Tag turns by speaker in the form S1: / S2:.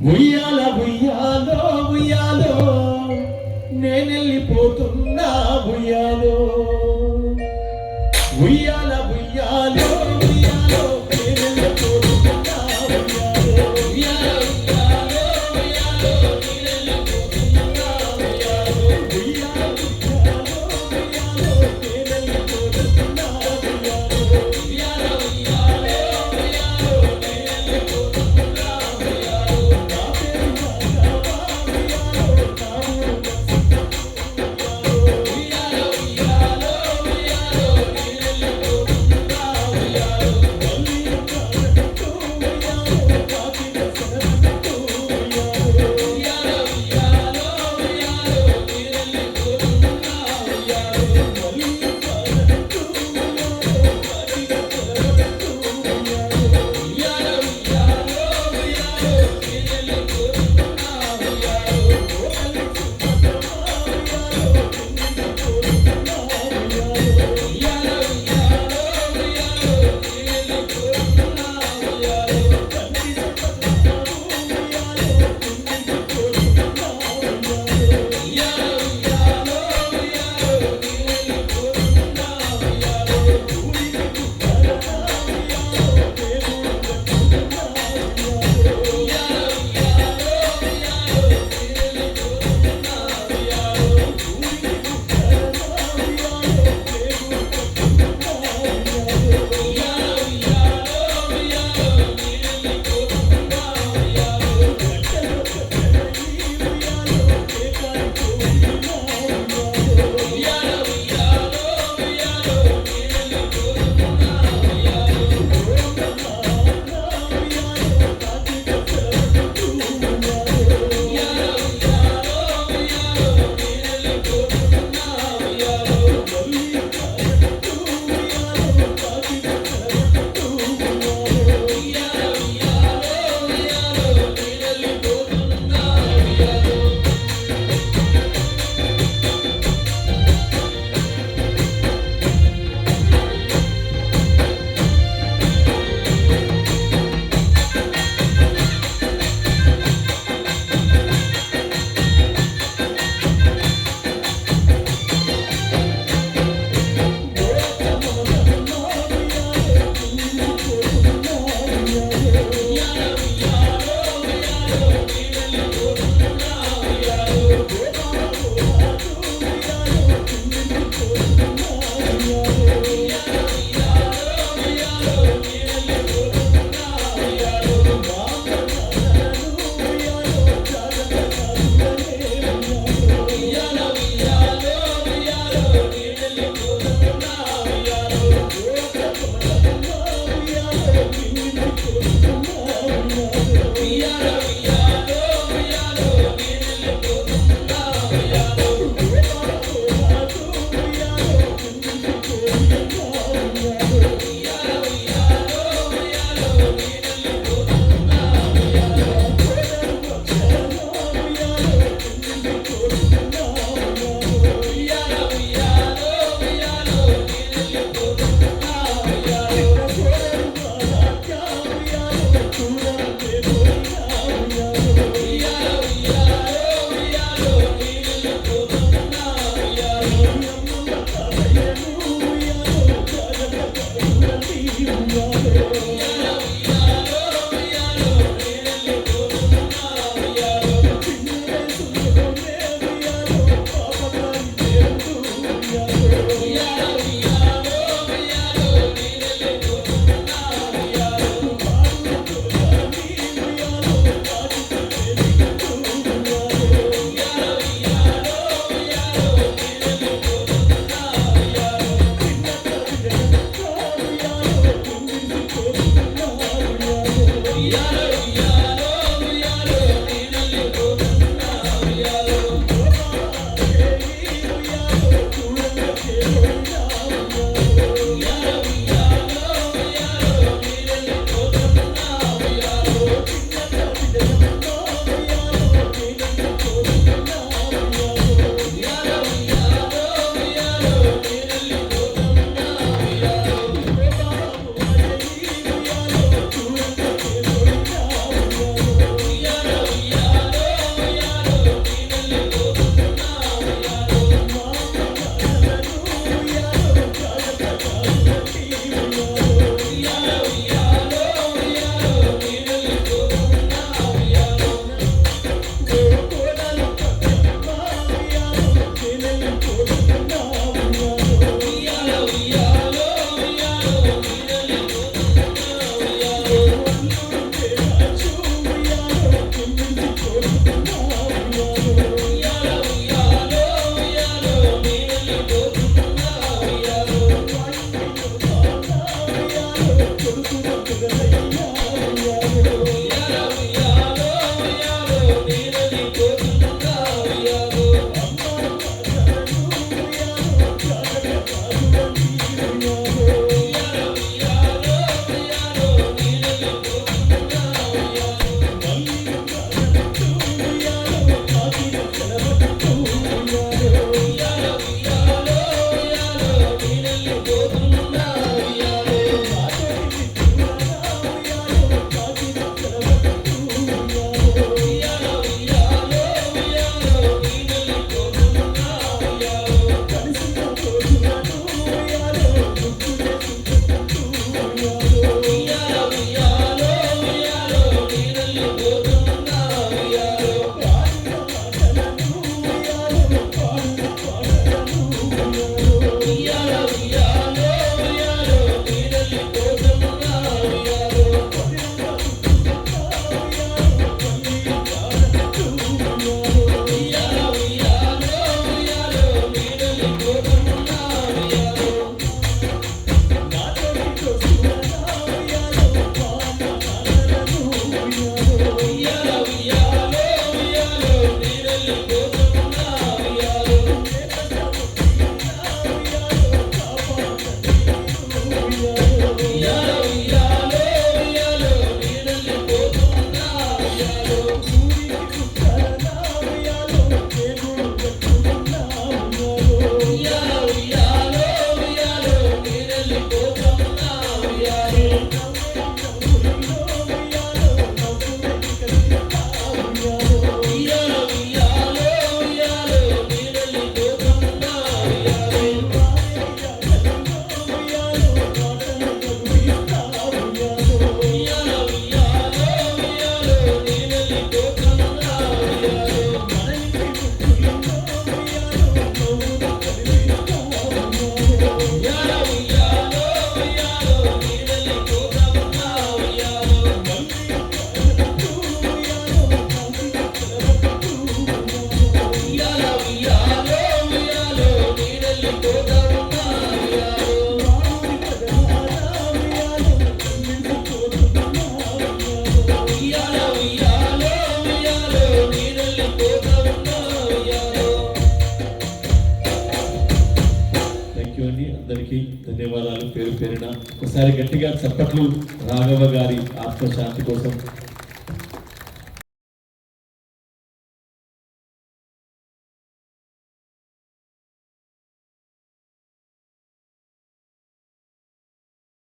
S1: ఉయ్యాల ఉయ్యాలో ఉయ్యాలో నేనెళ్ళిపోతున్నా ఉయ్యాలో ఉయ్యాల ఉయ్యాలో ఉయ్యాలో నేనెళ్ళిపోతున్నా ఉయ్యాలో ఉయ్యాల ఉయ్యాలో ఉయ్యాలో నేనెళ్ళిపోతున్నా ఉయ్యాలో ఉయ్యాల ఉయ్యాలో ఉయ్యాలో నేనెళ్ళిపోతున్నా ఉయ్యాలో ఉయ్యాల ఉయ్యాలో ఉయ్యాలో నేనెళ్ళిపోతున్నా ఉయ్యాలో నా పేరు రాఘవా ఉయ్యాలో నా ఊరు ఉయ్యాలో ఉయ్యాలో ఉయ్యాలో నేనెళ్ళిపోతున్నా ఉయ్యాలో మళ్ళీ కాదట్టు ఉయ్యాలో కాకిన సరస్సు ఉయ్యాలో ఉయ్యాలో ఉయ్యాలో ఉయ్యాలో నేనెళ్ళిపోతున్నా ఉయ్యాలో మళ్ళీ కాదట్టు ఉయ్యాలో కాకిన సరస్సు ఉయ్యాలో ఉయ్యాలో ఉయ్యాలో ఉయ్యాలో నేనెళ్ళిపోతున్నా ఉయ్యాలో గోపలి సుబ్బమ్మ ఉయ్యాలో నేనెళ్ళిపోతున్నా ఉయ్యాలో ఉయ్యాలో ఉయ్యాలో ఉయ్యాలో నేనెళ్ళిపోతున్నా ఉయ్యాలో తండ్రి సుబ్బమ్మ ఉయ్యాలో నేనెళ్ళిపోతున్నా ఉయ్యాలో ఉయ్యాలో ఉయ్యాలో ఉయ్యాలో నేనెళ్ళిపోతున్నా ఉయ్యాలో ఊరికి పుట్టాలనా ఉయ్యాలో దేవుడు కట్టుకున్నా ఉయ్యాలో ఉయ్యాలో ఉయ్యాలో ఉయ్యాలో నేనెళ్ళిపోతున్నా ఉయ్యాలో ఊరికి పుట్టాలనా ఉయ్యాలో దేవుడు కట్టుకున్నా ఉయ్యాలో ఉయ్యాలో ఉయ్యాలో ఉయ్యాలో నేనెళ్ళిపోతున్నా ఉయ్యాలో గంటలో గంటలై ఉయ్యాలో కేకాడుతోందినా ఉయ్యాలో ఉయ్యాలో ఉయ్యాలో ఉయ్యాలో నేనెళ్ళిపోతున్నా ఉయ్యాలో గోపమాన ఉయ్యాలో కాకిన సరస్సు ఉయ్యాలో ఉయ్యాలో ఉయ్యాలో ఉయ్యాలో నేనెళ్ళిపోతున్నా ఉయ్యాలో మళ్ళీ కాదట్టు ఉయ్యాలో కాకిన సరస్సు ఉయ్యాలో ఉయ్యాలో ఉయ్యాలో ఉయ్యాలో నేనెళ్ళిపోతున్నా ఉయ్యాలో ఉయ్యాలో ఊరికి చుట్టాల ఉయ్యాలో చేతులు కట్టుకున్నా ఉయ్యాలో
S2: ఉయ్యాలో ఉయ్యాలో ఉయ్యాలో నీరెల్లి పోతన్నా ఉయ్యాలో ఉయ్యాలో ఉయ్యాలో ఉయ్యాలో నీరెల్లి పోతన్నా ఉయ్యాలో ఉయ్యాలో ఉయ్యాలో ఉయ్యాలో నీరెల్లి పోతన్నా ఉయ్యాలో ఉయ్యాలో ఉయ్యాలో ఉయ్యాలో నీరెల్లి పోతన్నా ఉయ్యాలో ఉయ్యాలో ఉయ్యాలో ఉయ్యాలో నీరెల్లి పోతన్నా ఉయ్యాలో ఉయ్యాలో ఉయ్యాలో ఉయ్యాలో నీరెల్లి పోతన్నా ఉయ్యాలో.
S1: థ్యాంక్ యూ అండి, అందరికీ ధన్యవాదాలు పేరు పేరున. ఒకసారి గట్టిగా చప్పట్లు రాఘవ గారి ఆత్మశాంతి కోసం.